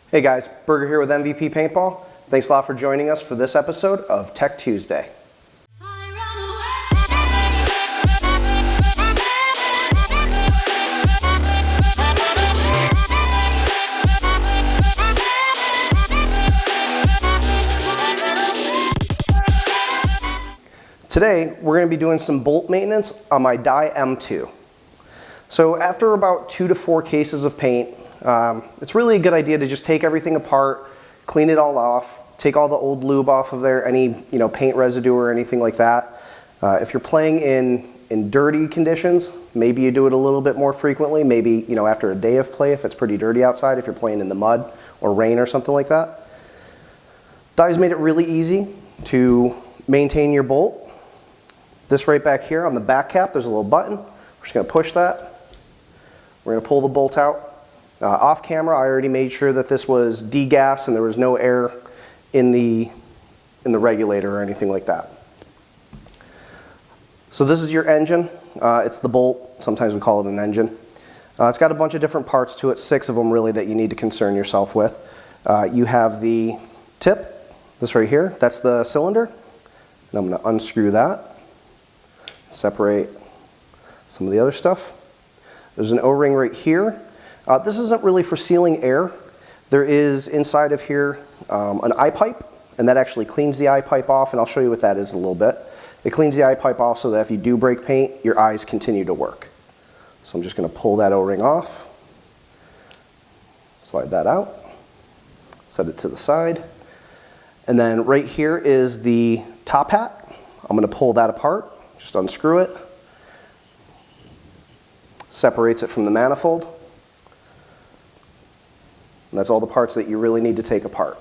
Hey guys, Berger here with MVP Paintball. Thanks a lot for joining us for this episode of Tech Tuesday. Today, we're going to be doing some bolt maintenance on my Dye M2. So after about 2 to 4 cases of paint, it's really a good idea to just take everything apart, clean it all off, take all the old lube off of there, any paint residue or anything like that. If you're playing in dirty conditions, maybe you do it a little bit more frequently, maybe after a day of play if it's pretty dirty outside, if you're playing in the mud or rain or something like that. Dye's made it really easy to maintain your bolt. This right back here on the back cap, there's a little button. We're just going to push that. We're going to pull the bolt out. Off camera, I already made sure that this was degassed and there was no air in the regulator or anything like that. So this is your engine. It's the bolt. Sometimes we call it an engine. It's got a bunch of different parts to it, 6 of them really that you need to concern yourself with. You have the tip, this right here. That's the cylinder. And I'm going to unscrew that, separate some of the other stuff. There's an O-ring right here. This isn't really for sealing air. There is inside of here an eye pipe, and that actually cleans the eye pipe off, and I'll show you what that is in a little bit. It cleans the eye pipe off so that if you do break paint, your eyes continue to work. So I'm just going to pull that O-ring off, slide that out, set it to the side, and then right here is the top hat. I'm going to pull that apart, just unscrew it. Separates it from the manifold. And that's all the parts that you really need to take apart.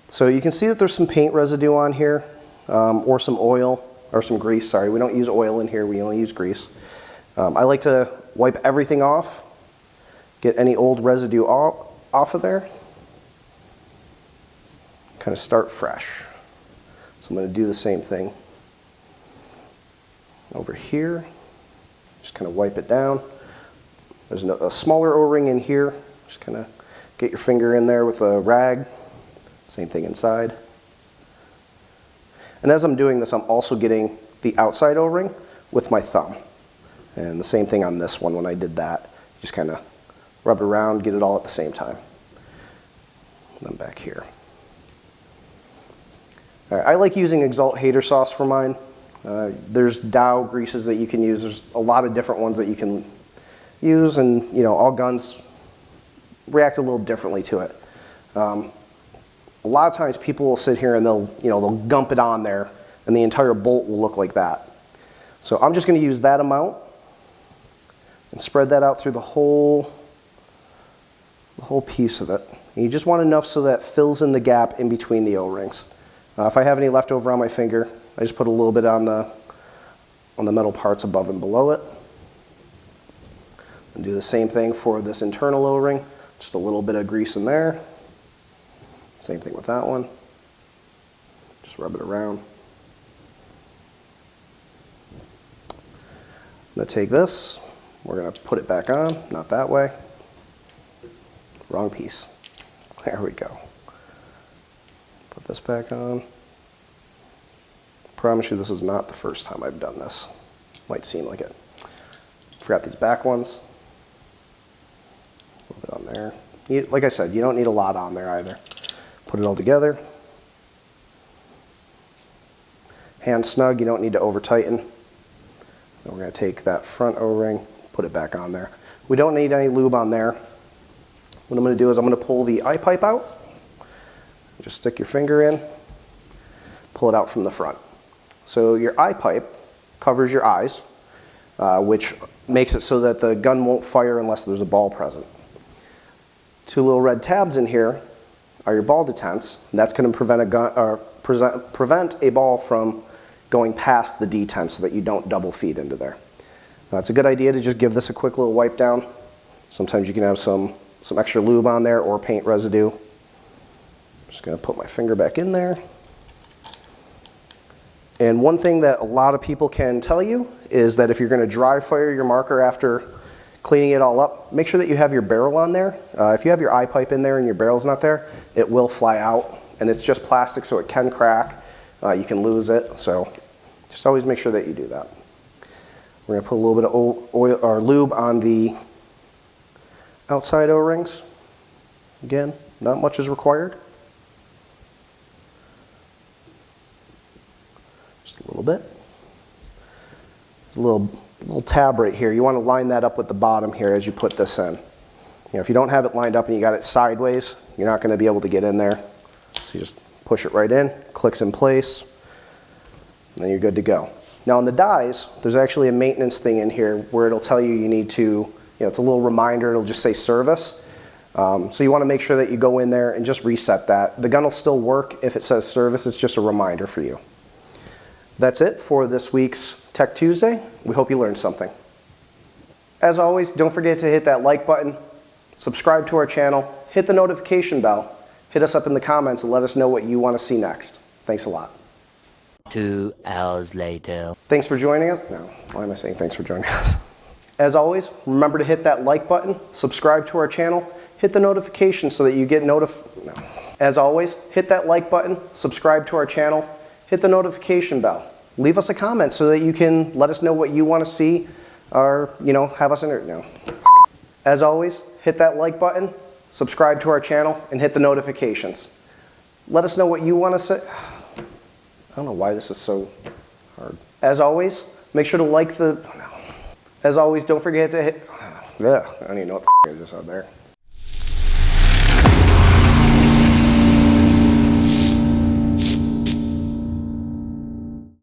So you can see that there's some paint residue on here, or some oil, or some grease, sorry. We don't use oil in here, we only use grease. I like to wipe everything off, get any old residue off of there, kind of start fresh. So I'm going to do the same thing over here. Just kind of wipe it down. There's a smaller O-ring in here. Just kind of get your finger in there with a rag. Same thing inside. And as I'm doing this, I'm also getting the outside O-ring with my thumb. And the same thing on this one when I did that. Just kind of rub it around, get it all at the same time. And then back here. All right, I like using Exalt Hater Sauce for mine. There's Dow greases that you can use. There's a lot of different ones that you can use, and all guns react a little differently to it. A lot of times people will sit here and they'll gump it on there, and the entire bolt will look like that. So I'm just going to use that amount and spread that out through the whole piece of it. And you just want enough so that fills in the gap in between the O-rings. If I have any left over on my finger, I just put a little bit on the metal parts above and below it. And do the same thing for this internal O-ring. Just a little bit of grease in there. Same thing with that one. Just rub it around. I'm going to take this. We're going to put it back on. Not that way. Wrong piece. There we go. Put this back on. Promise you this is not the first time I've done this. Might seem like it. Forgot these back ones. A little bit on there. Like I said, you don't need a lot on there either. Put it all together. Hand snug, you don't need to over tighten. Then we're going to take that front O-ring, put it back on there. We don't need any lube on there. What I'm going to do is I'm going to pull the eye pipe out. Just stick your finger in, pull it out from the front. So your eye pipe covers your eyes, which makes it so that the gun won't fire unless there's a ball present. 2 little red tabs in here are your ball detents, and that's going to prevent a ball from going past the detent so that you don't double feed into there. Now, it's a good idea to just give this a quick little wipe down. Sometimes you can have some extra lube on there or paint residue. I'm just going to put my finger back in there. And one thing that a lot of people can tell you is that if you're going to dry fire your marker after cleaning it all up. Make sure that you have your barrel on there. If you have your eye pipe in there and your barrel's not there, it will fly out. And it's just plastic, so it can crack. You can lose it, so just always make sure that you do that. We're gonna put a little bit of oil or lube on the outside O-rings. Again, not much is required. Just a little bit. There's a little tab right here. You want to line that up with the bottom here as you put this in. You know, if you don't have it lined up and you got it sideways, you're not going to be able to get in there. So you just push it right in, clicks in place, and then you're good to go. Now on the dies, there's actually a maintenance thing in here where it'll tell you need to, you know, it's a little reminder, it'll just say service. So you want to make sure that you go in there and just reset that. The gun will still work if it says service, it's just a reminder for you. That's it for this week's Tech Tuesday. We hope you learned something. As always, don't forget to hit that like button, subscribe to our channel, hit the notification bell, hit us up in the comments and let us know what you want to see next. Thanks a lot. 2 hours later. Thanks for joining us. No, why am I saying thanks for joining us? As always, remember to hit that like button, subscribe to our channel, hit the notification so that you get As always, hit that like button, subscribe to our channel, hit the notification bell. Leave us a comment so that you can let us know what you want to see or, you know, have us no. As always, hit that like button, subscribe to our channel, and hit the notifications. Let us know what you want to say. I don't know why this is so hard. As always, make sure to like the... As always, don't forget to hit... I don't even know what the I just said there.